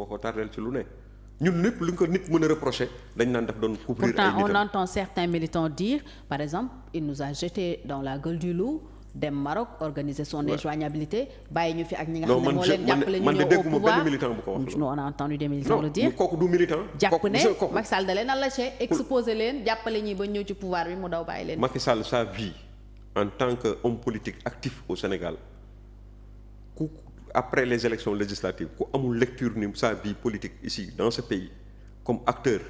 moo ko tardeel ci lu ne ñun lépp lu ko nit mën a reprocher dañ naan def doon couvrir ay nitam. Pourtant on entend certains militants dire par exemple il nous a jeté dans la gueule du loup dem Maroc organiser son injoignabilité bàyyi ñu fi ak ñi nga xam ne moo leen jàppale ñu ñëw au pouvoir benn militant bu ko wax. on a entendu des militants le dire. non kooku du militant. jàpp ne Macky Sall da leen a lâché exposé leen jàppale ñi ba ñëw ci pouvoir bi mu daw bàyyi leen. Macky Sall sa vie en tant que homme politique actif au Sénégal ku après les élections législatives ku amul lecture ni sa vie politique ici dans ce pays comme acteur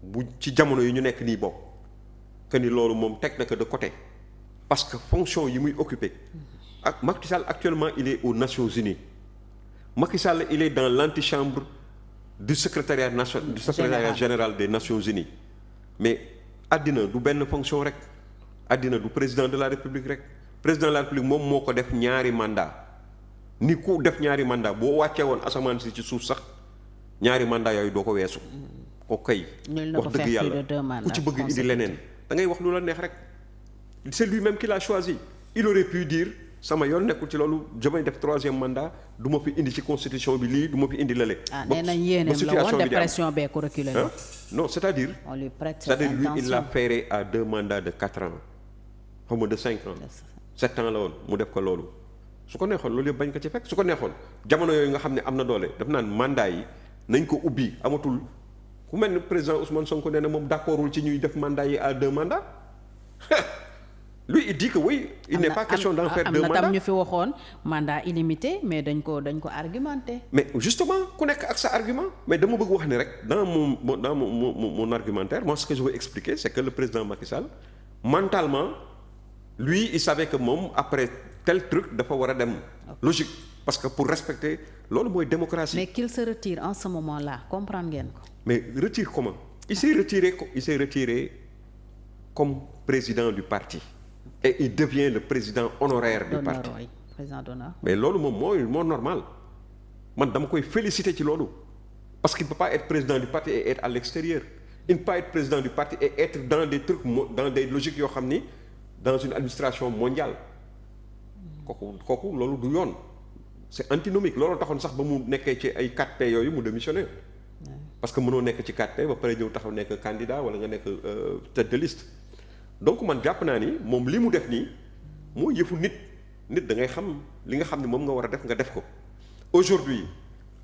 bu ci jamono yi ñu nekk nii bokk que ni loolu moom teg na ko de côté. parce que fonction yi muy occupé ak Macky Sall actuellement il est aux Nations Unies Macky Sall il est dans l'antichambre du secrétariat général des Nations Unies mais àddina du benn fonction rek àddina du président de la République rek président de la République moom moo ko def ñaari mandat ni ku def ñaari mandat boo wàccee woon asamaan si ci suuf sax ñaari mandat yooyu doo ko weesu ko kay wax dëgg yàlla ku ci bëgg indi leneen da ngay wax lu la neex rek. C'est lui-même qui l'a choisi il aurait pu dire sama yoon nekkul ci loolu damay def 3e mandat du ma fi indi ci constitution bi lii du ma fi indi lële. nee nañ yéeneem la woon dépression bee ko reculé la. non c'est-à-dire. on lui prête c'est-à-dire lui il l'a ferré à 2 mandats de 4 ans xaw ma de 5 ans. 7 ans la woon mu def ko loolu. su ko neexoon loolu yëpp bañ ko ci fekk su ko neexoon jamono yooyu nga xam ne am na doole daf naan mandat yi nañ ko ubbi amatul ku mel ni président Ousmane Sonko nee na moom d'accordul ci ñuy def mandat yi à 2 mandats. Lui il dit que oui il n'est pas question d'en faire 2 mandats. am na tam ñu fi waxoon mandat illimité mais dañ ko argumenté. mais justement ku nekk ak sa argument mais dama bëgg wax ni rek dans mon argumentaire moi ce que je veux expliquer c'est que le président Macky Sall mentalement lui il savait que moom après tel truc dafa war a dem logique parce que pour respecter loolu mooy démocratie. mais qu'il se retire en ce moment-là comprendre ngeen ko. mais retire comment il s'est retiré comme président du parti. et il devient le président honoraire du parti. président d'honneur. mais loolu moom moo normal man dama koy féliciter ci loolu parce qu'il ne peut pas être président du parti et être à l'extérieur il ne peut pas être président du parti et être dans des trucs dans des logiques yoo xam ni dans une administration mondiale kooku loolu du yoon c'est antinomique loolu taxoon sax ba mu nekkee ci ay 4P yooyu mu démissionné parce que mënoo nekk ci 4P ba pare ñëw taxaw nekk candidat wala nga nekk tête de liste. donc man jàpp naa ni moom li mu def nii moo yëfu nit da ngay xam li nga xam ne moom nga war a def nga def ko aujourd'hui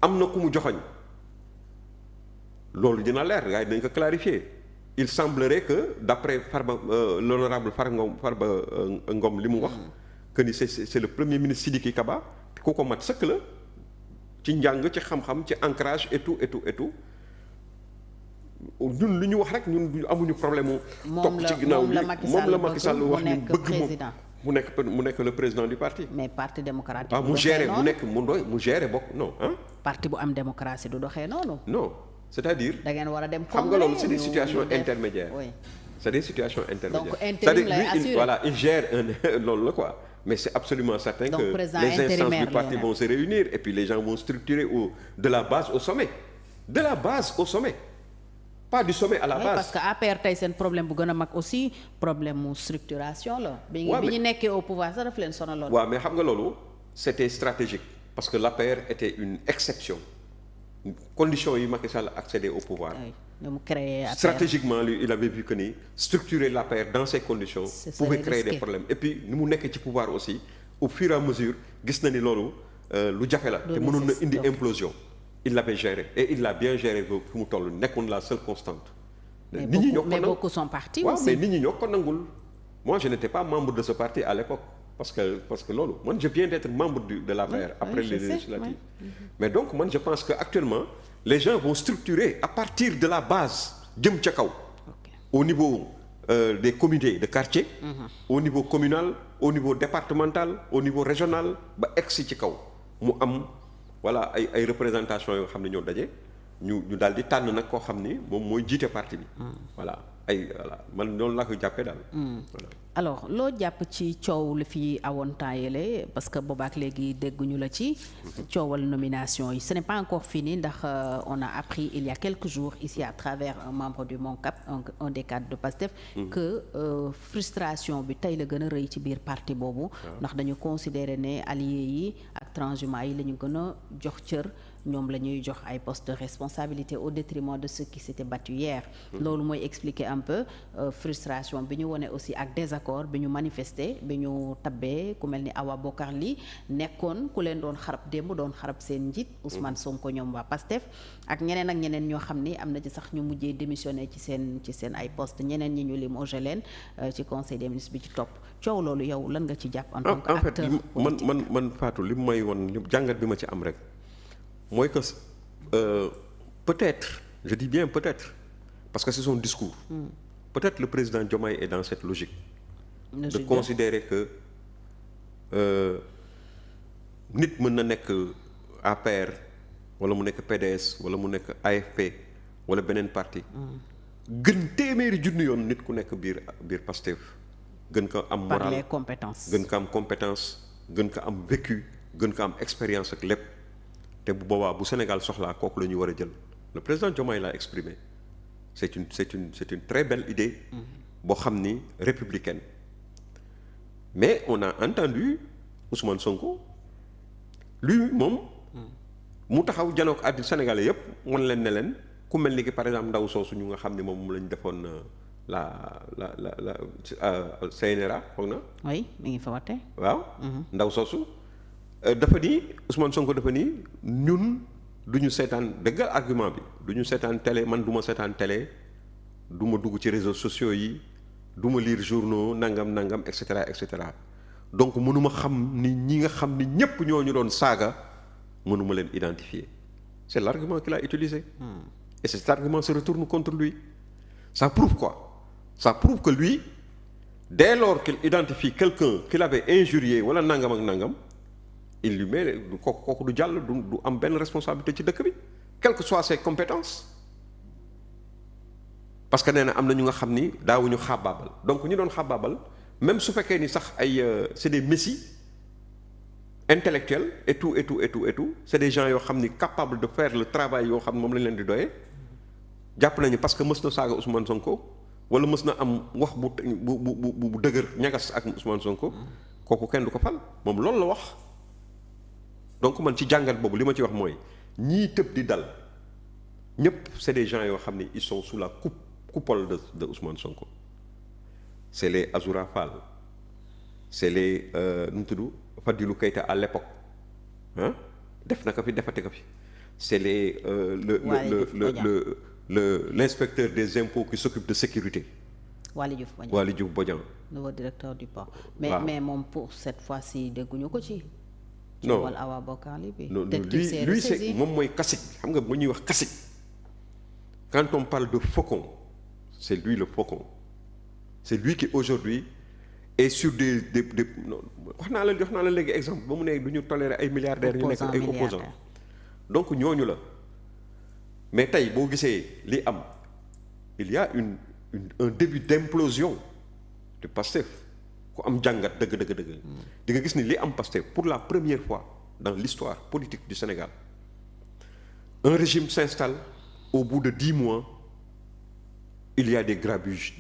am na ku mu joxoñ loolu dina leer gars yi dinañ ko clarifier il semblerait que d'après Farba l'honorable Farba Ngom li mu wax que ni c'est le premier ministre Sidiki Kaba ku ko mat sëkk la ci njàng ci xam-xam ci ancrage et tout ñun li ñu wax rek ñun amuñu problème mu. topp ci ginnaaw li moom la Macky Sall wax ñu bëgg moom mu nekk le président du parti. mais parti démocratique. mu géré mu géré bokk non ah. parti bu am démocratie du doxee noonu. non c'est-à-dire. da ngeen war a dem xam nga loolu c'est des situations intermédiaires. oui c'est des situations intermédiaires. donc intérim lay assuré voilà il gère loolu la quoi. mais c'est absolument certain que les instances du parti vont se réunir et puis les gens vont structurer de la base au sommet. de la base au sommet. pas du sommet à la base. parce que APR tey seen problème bu gën a mag aussi problème mu structuration la. bi ñu nekkee au pouvoir sax daf leen sonaloon. waaw mais xam nga loolu c'était stratégique parce que l'APR était une exception conditions yi Macky Sall accéder au pouvoir. oui mu créé APR. stratégiquement lui il avait vu que ni structurer l'APR dans ces conditions. pouvait créer des problèmes et puis ni mu nekkee ci pouvoir aussi au fur et à mesure gis na ni loolu lu jafe la. te mënoon na indi implosion. il l'avait géré et il l'a bien géré fu mu toll nekkoon la seule constante. nit ñi ñoo ko mais beaucoup sont partis aussi. mais nit ñi ñoo ko nangul. moi je n'étais pas membre de ce parti à l'époque parce que loolu man je viens d'être membre de l'APR après les législatives. mais donc man je pense que actuellement les gens vont structurer à partir de la base jëm ca kaw. au niveau des comités de quartier. au niveau communal au niveau départemental au niveau régional ba egsi ci kaw mu am. voilà ay représentation yoo xam ne ñoo daje ñu daal di tànn nag koo xam ni moom mooy jiite parti bi. voilà man noonu laa ko jàppee daal. voilà alors loo jàpp ci coow li fi awoon temps yële parce que boobaak léegi dégguñu la ci. coowal nomination yi ce n'est pas encore fini ndax on a appris il y a quelques jours ici à travers un membre du MONCAP un des cadres de PASTEF. que frustration bi tey la gën a rëy ci biir parti boobu. ndax dañu considérer ne alliés yi ak transhumants yi la ñu gën a jox cër ñoom la ñuy jox ay postes de responsabilité au détriment de ceux qui s'étaient battus hier. loolu mooy expliquer un peu frustration bi ñu wone aussi ak désaccord bi ñu manifester bi ñu tabbee ku mel ni Awa Bokar Ly nekkoon ku leen doon xarab démb doon xarab seen njiit Ousmane Sonko ñoom waa PASTEF ak ñeneen ñoo xam ni am na ci sax ñu mujjee démissionné ci seen ay postes ñeneen ñi ñu limogé leen ci conseil des ministres bi ci topp coow loolu yow lan nga ci jàpp en tant que acteur politique. man Fatou li may won jàngat bi ma ci am rek mooy que peut-être je dis bien peut-être parce que c'est son discours peut-être le président Diomaye est dans cette logique de considérer que nit mën na nekk APR wala mu nekk PDS wala mu nekk AFP wala beneen parti gën téeméeri junni yoon nit ku nekk biir Pastef gën ko am moral par les compétences gën ko am compétence gën ko am vécu gën ko am expérience ak lépp te bu boobaa bu Sénégal soxlaa kooku la ñu war a jël le président Diomaye l'a exprimé c'est une très belle idée boo xam ni républicaine mais on a entendu Ousmane Sonko lui moom mu taxaw janook àddina Sénégalais yépp wan leen ne leen ku mel ni ki par exemple ndaw soosu ñu nga xam ne moom lañ defoon la CNRA foog na. oui mi ngi fa wate. waaw. ndaw soosu dafa ni Ousmane Sonko dafa ni ñun du ñu seetaan dëggal argument bi du ñu seetaan télé man du ma seetaan télé du ma dugg ci réseaux sociaux yi du ma lire journaux nangam et cetera et cetera donc mënuma xam ni ñi nga xam ni ñépp ñoo ñu doon saaga mënuma leen identifier c'est l'argument qu'il a utilisé. Et cet argument se retourne contre lui. Ça prouve quoi? Ça prouve que lui, dès lors qu'il identifie quelqu'un qu'il avait injurié wala nangam ak nangam, il lui met kooku du jàll du am benn responsabilité ci dëkk bi quelles que soient ses compétences. Parce que nee na am na ñu nga xam ni daawuñu xaabaabal donc ñu doon xaabaabal même su fekkee ni sax ay c'est des messies intellectuels et tout c'est des gens yoo xam ni capables de faire le travail yoo xam ne moom lañ leen di doyee. jàpp nañu parce que mës na saaga Ousmane Sonko wala mës na am wax bu dëgër ñagas ak Ousmane Sonko kooku kenn du ko fal moom loolu la wax donc man ci jàngat boobu li ma ci wax mooy ñii tëb di dal ñëpp c'est des gens yoo xam ne ils sont sous la coupole de Ousmane Sonko c'est les Azoura Fall c'est les nu mu tudd Fadilou Keïta à l'époque ah def na ko fi defate ko fi c'est les l'inspecteur des impôts qui s'occupe de sécurité. Waly Diouf Bodian. Nouveau directeur du port. waaw mais moom pour cette fois-ci dégguñu ko ci. non wala Awa Bokar Ly bi. non lui c'est moom mooy kasik xam nga bu ñuy wax kasik quand on parle de faucon c'est lui le faucon c'est lui qui aujourd'hui est sur des wax naa la léegi exemple ba mu ne du ñu tolérer ay milliardaires ñu nekk ay opposants donc ñooñu la. mais tey boo gisee li am il y a un début d'implosion de Pastef ku am jàngat dëgg di nga gis ni li am Pastef pour la première fois dans l'histoire politique du Sénégal un régime s'installe au bout de 10 mois il y a des grabuges